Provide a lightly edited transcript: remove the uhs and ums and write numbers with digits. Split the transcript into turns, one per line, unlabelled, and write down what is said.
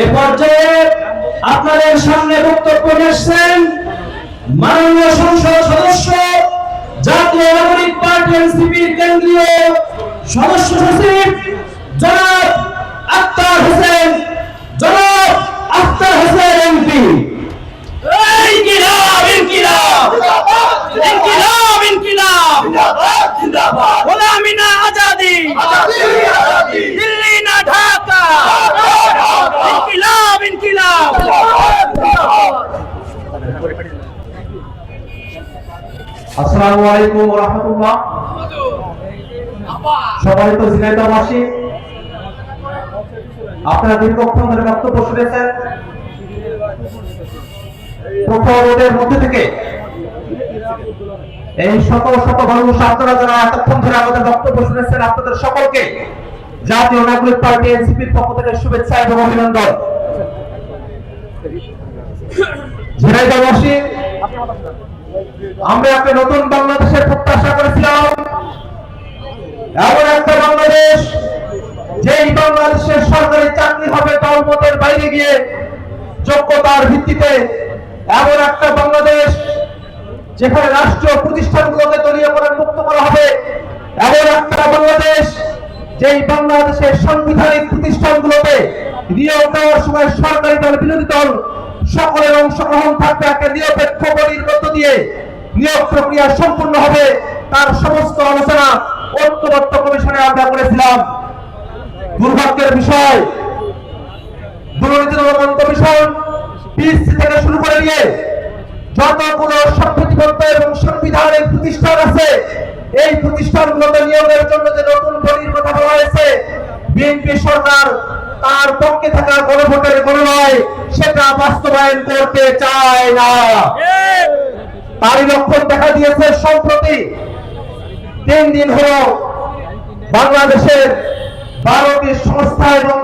এ পর্যায়ে আপনাদের সামনে বক্তব্য নিয়েছেন মাননীয় সংসদ সদস্য, জাতীয় নাগরিক পার্টি এনসিপির কেন্দ্রীয় সদস্য সচিব জনাব আখতার হোসেন, জনাব আখতার হোসেন এমপি। ইনকিলাব ইনকিলাব ইনকিলাব ইনকিলাব জিন্দাবাদ জিন্দাবাদ, গোলামি না আজাদি, দিল্লি না ঢাকা, ইনকিলাব ইনকিলাব।
আসসালামু আলাইকুম ওয়া রাহমাতুল্লাহ। সম্মানিত ঝিনাইদহবাসী, আপনারা দীর্ঘক্ষণ ধরে বক্তব্য শুনেছেন। প্রখরদের মধ্যে থেকে এই শত শত মানুষ, আপনারা যারা এতক্ষণ ধরে আমাদের বক্তব্য শুনেছেন, আপনাদের সকলকে জাতীয় নাগরিক পার্টি এনসিপির পক্ষ থেকে শুভেচ্ছা এবং অভিনন্দন। ঝিনাইদহবাসী, আমরা একটা নতুন বাংলাদেশের প্রত্যাশা করেছিলাম, এমন একটা বাংলাদেশ যেই বাংলাদেশের সরকারি চাকরি হবে দলমতের বাইরে গিয়ে যোগ্যতার ভিত্তিতে, এমন একটা বাংলাদেশ যেখানে রাষ্ট্রীয় প্রতিষ্ঠানগুলোকে দলীয়করণ মুক্ত করা হবে, এমন একটা বাংলাদেশ যেই বাংলাদেশের সাংবিধানিক প্রতিষ্ঠানগুলোতে নিয়োগ দেওয়ার সময় সরকারি দল বিরোধী দল সকলের অংশগ্রহণ থাকবে, একটা নিরপেক্ষ বডির মধ্য দিয়ে নিয়োগ প্রক্রিয়া সম্পূর্ণ হবে, তার সমস্ত আলোচনা ঐক্যবদ্ধ কমিশনে আমরা করেছিলাম। দুর্ভাগ্যের বিষয়, দুর্নীতি দমন কমিশন পিএসসি থেকে শুরু করে নিয়ে যতগুলো সংবিধিবদ্ধ এবং সাংবিধানিক প্রতিষ্ঠান আছে, এই প্রতিষ্ঠানগুলোতে নিয়োগের জন্য যে নতুন বডির কথা বলা হয়েছে, বিএনপি সরকার তার পক্ষে থাকা গণভোটের গণনায় সেটা বাস্তবায়ন করতে চায় না। তারই লক্ষণ দেখা দিয়েছে সম্প্রতি 3 দিন হলো বাংলাদেশের 12টি সংস্থা এবং